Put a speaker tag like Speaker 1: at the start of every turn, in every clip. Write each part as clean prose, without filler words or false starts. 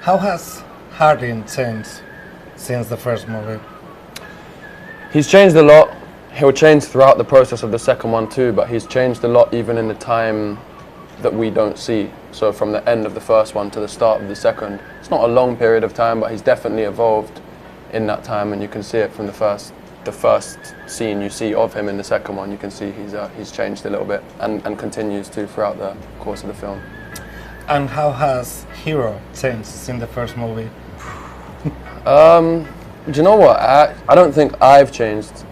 Speaker 1: How has Hardin changed since the first movie?
Speaker 2: He's changed a lot. He'll change throughout the process of the second one too, but he's changed a lot even in the time that we don't see. So from the end of the first one to the start of the second, it's not a long period of time, but he's definitely evolved in that time, and you can see it from the first scene you see of him in the second one. You can see he's changed a little bit and continues to throughout the course of the film.
Speaker 1: And how has Hero changed since the first movie?
Speaker 2: Do you know what? I don't think I've changed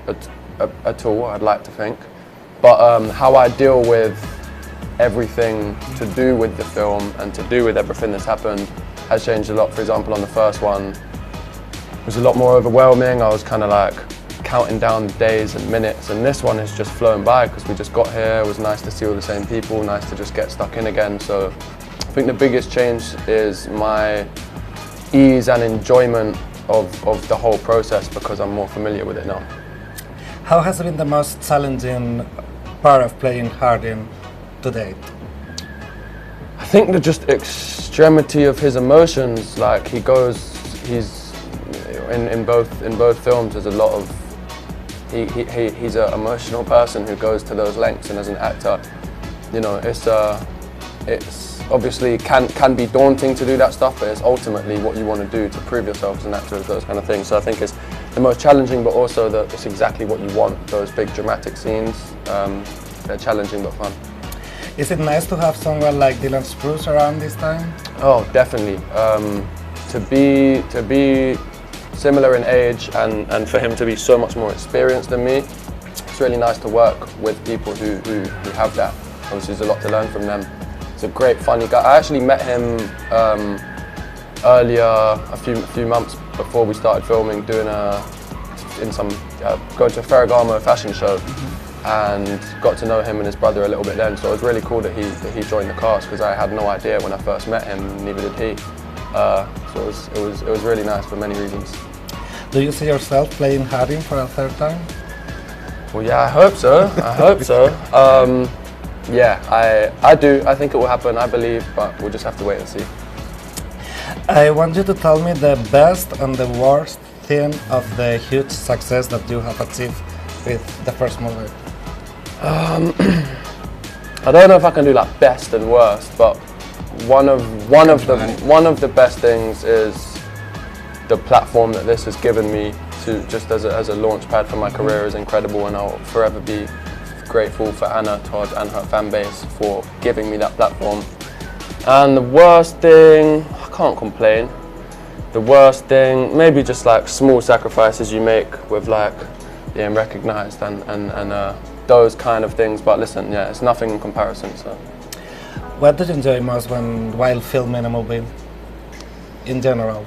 Speaker 2: at all, I'd like to think. But how I deal with everything to do with the film and to do with everything that's happened has changed a lot. For example, on the first one, it was a lot more overwhelming. I was kind of like counting down the days and minutes, and this one has just flown by because we just got here. It was nice to see all the same people, nice to just get stuck in again. So I think the biggest change is my ease and enjoyment of the whole process because I'm more familiar with it now.
Speaker 1: How has been the most challenging part of playing Hardin to date?
Speaker 2: I think the just extremity of his emotions, like he's in both films. There's a lot of he's an emotional person who goes to those lengths, and as an actor, you know, it's obviously can be daunting to do that stuff, but it's ultimately what you want to do to prove yourself as an actor, those kind of things. So I think it's the most challenging, but also it's exactly what you want. Those big dramatic scenes, they're challenging but fun.
Speaker 1: Is it nice to have someone like Dylan Sprouse around this time?
Speaker 2: Oh, definitely. To be similar in age and for him to be so much more experienced than me, it's really nice to work with people who have that. Obviously, there's a lot to learn from them. He's a great, funny guy. I actually met him earlier, a few months before we started filming, going to a Ferragamo fashion show, and got to know him and his brother a little bit then. So it was really cool that he joined the cast because I had no idea when I first met him, neither did he. So it was really nice for many reasons.
Speaker 1: Do you see yourself playing Hardin for a third time?
Speaker 2: Well, yeah, I hope so. I hope so. Yeah, I do. I think it will happen, I believe, but we'll just have to wait and see.
Speaker 1: I want you to tell me the best and the worst thing of the huge success that you have achieved with the first movie.
Speaker 2: I don't know if I can do like best and worst, but one of the best things is the platform that this has given me to just as a launch pad for my career is incredible, and I'll forever be grateful for Anna, Todd and her fan base for giving me that platform. And the worst thing, I can't complain. The worst thing, maybe just like small sacrifices you make with like being recognised and those kind of things. But listen, yeah, it's nothing in comparison. So,
Speaker 1: what do you enjoy most while filming a movie, in general?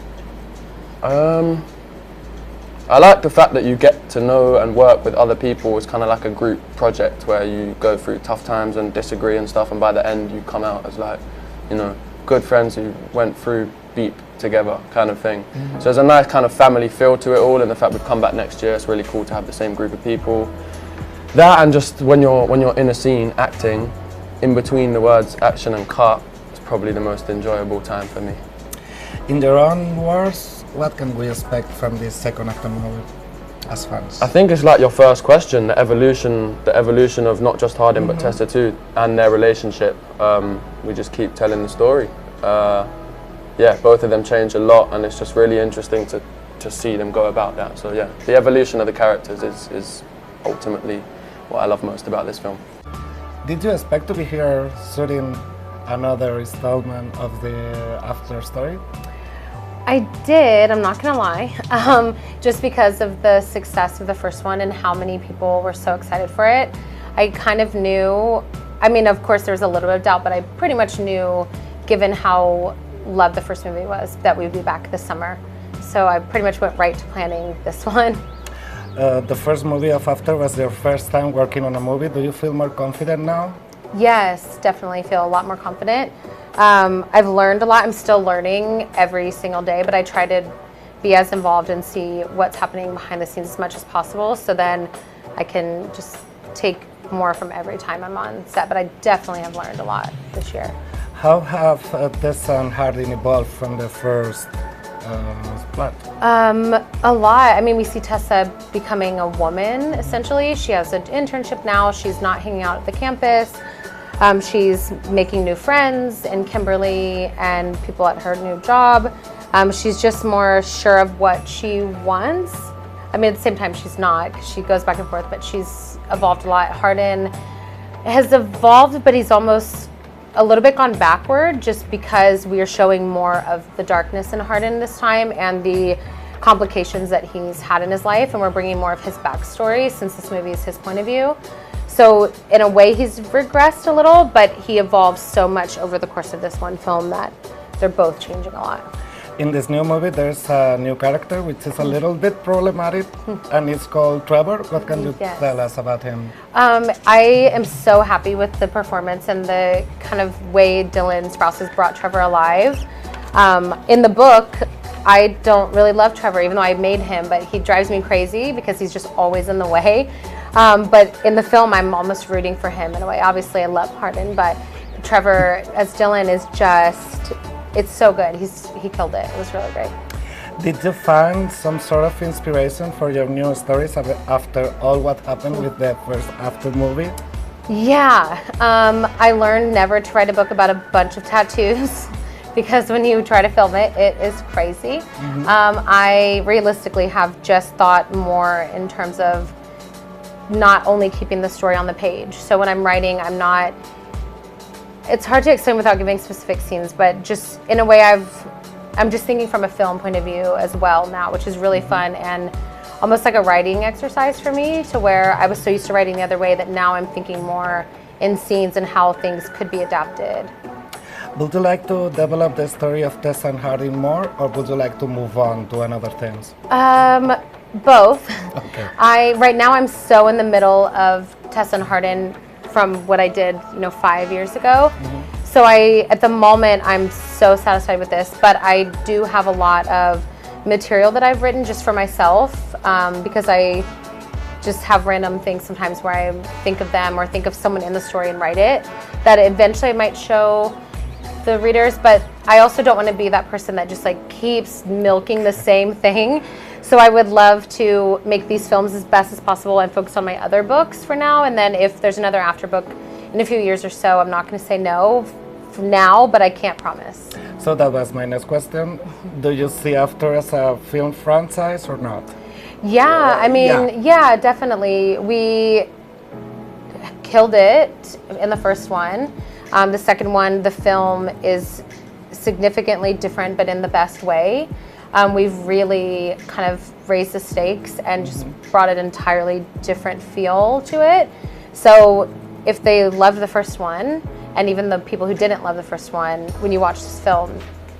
Speaker 2: I like the fact that you get to know and work with other people. It's kind of like a group project where you go through tough times and disagree and stuff, and by the end you come out as like, you know, good friends who went through beep together kind of thing. So there's a nice kind of family feel to it all, and the fact we've come back next year, it's really cool to have the same group of people. That, and just when you're in a scene acting, in between the words action and cut, it's probably the most enjoyable time for me.
Speaker 1: In your own words, what can we expect from this second of the movie as fans?
Speaker 2: I think it's like your first question, the evolution of not just Hardin but Tessa too, and their relationship. We just keep telling the story. Yeah, both of them change a lot, and it's just really interesting to see them go about that. So yeah, the evolution of the characters is ultimately what I love most about this film.
Speaker 1: Did you expect to be here shooting another installment of the after story?
Speaker 3: I did, I'm not gonna lie, just because of the success of the first one and how many people were so excited for it. I kind of knew, I mean, of course there was a little bit of doubt, but I pretty much knew, given how loved the first movie was, that we would be back this summer. So I pretty much went right to planning this one.
Speaker 1: The first movie of After was your first time working on a movie. Do you feel more confident now?
Speaker 3: Yes, definitely feel a lot more confident. I've learned a lot. I'm still learning every single day, but I try to be as involved and see what's happening behind the scenes as much as possible, so then I can just take more from every time I'm on set. But I definitely have learned a lot this year.
Speaker 1: How have Tessa and Hardin evolved from the first plot?
Speaker 3: A lot. I mean, we see Tessa becoming a woman, essentially. She has an internship now. She's not hanging out at the campus. She's making new friends in Kimberly and people at her new job. She's just more sure of what she wants. I mean, at the same time, she's not. She goes back and forth, but she's evolved a lot. Hardin has evolved, but he's almost a little bit gone backward just because we are showing more of the darkness in Hardin this time and the complications that he's had in his life, and we're bringing more of his backstory since this movie is his point of view. So in a way he's regressed a little, but he evolves so much over the course of this one film that they're both changing a lot.
Speaker 1: In this new movie, there's a new character which is a little bit problematic, and it's called Trevor. What can you tell us about him?
Speaker 3: I am so happy with the performance and the kind of way Dylan Sprouse has brought Trevor alive. In the book, I don't really love Trevor, even though I made him, but he drives me crazy because he's just always in the way. But in the film, I'm almost rooting for him in a way. Obviously, I love Hardin, but Trevor as Dylan is just... It's so good. He killed it. It was really great.
Speaker 1: Did you find some sort of inspiration for your new stories after all what happened with the first After movie?
Speaker 3: Yeah. I learned never to write a book about a bunch of tattoos because when you try to film it, it is crazy. I realistically have just thought more in terms of not only keeping the story on the page. So when I'm writing, it's hard to explain without giving specific scenes, but just in a way I'm just thinking from a film point of view as well now, which is really fun and almost like a writing exercise for me, to where I was so used to writing the other way that now I'm thinking more in scenes and how things could be adapted.
Speaker 1: Would you like to develop the story of Tessa and Hardin more, or would you like to move on to another things?
Speaker 3: Both.
Speaker 1: Okay.
Speaker 3: Right now I'm so in the middle of Tessa and Hardin from what I did, 5 years ago. So at the moment, I'm so satisfied with this, but I do have a lot of material that I've written just for myself, because I just have random things sometimes where I think of them or think of someone in the story and write it, that eventually I might show the readers, but I also don't want to be that person that just keeps milking the same thing. So I would love to make these films as best as possible and focus on my other books for now. And then if there's another After book in a few years or so, I'm not going to say no now, but I can't promise.
Speaker 1: So that was my next question. Do you see After as a film franchise or not?
Speaker 3: Yeah, I mean, yeah, definitely. We killed it in the first one. The second one, the film is significantly different, but in the best way. We've really kind of raised the stakes and just brought an entirely different feel to it. So if they loved the first one, and even the people who didn't love the first one, when you watch this film,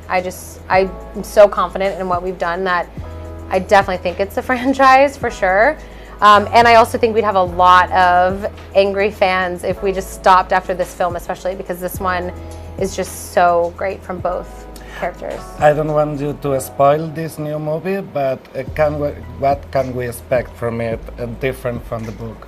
Speaker 3: I'm so confident in what we've done that I definitely think it's a franchise for sure. And I also think we'd have a lot of angry fans if we just stopped after this film, especially because this one is just so great from both characters.
Speaker 1: I don't want you to spoil this new movie, but what can we expect from it different from the book?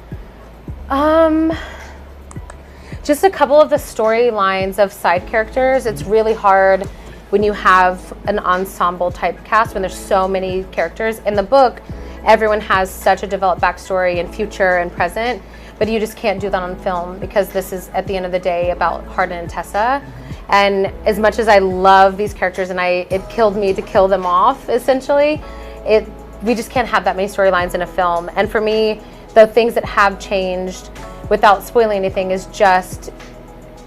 Speaker 3: Just a couple of the storylines of side characters. It's really hard when you have an ensemble type cast, when there's so many characters. In the book, everyone has such a developed backstory in future and present, but you just can't do that on film because this is, at the end of the day, about Hardin and Tessa. And as much as I love these characters and it killed me to kill them off, essentially, we just can't have that many storylines in a film. And for me, the things that have changed, without spoiling anything, is just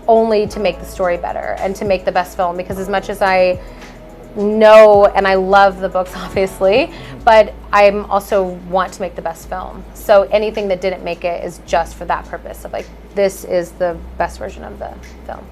Speaker 3: only to make the story better and to make the best film. Because as much as I know and I love the books, obviously, but I also want to make the best film. So anything that didn't make it is just for that purpose of this is the best version of the film.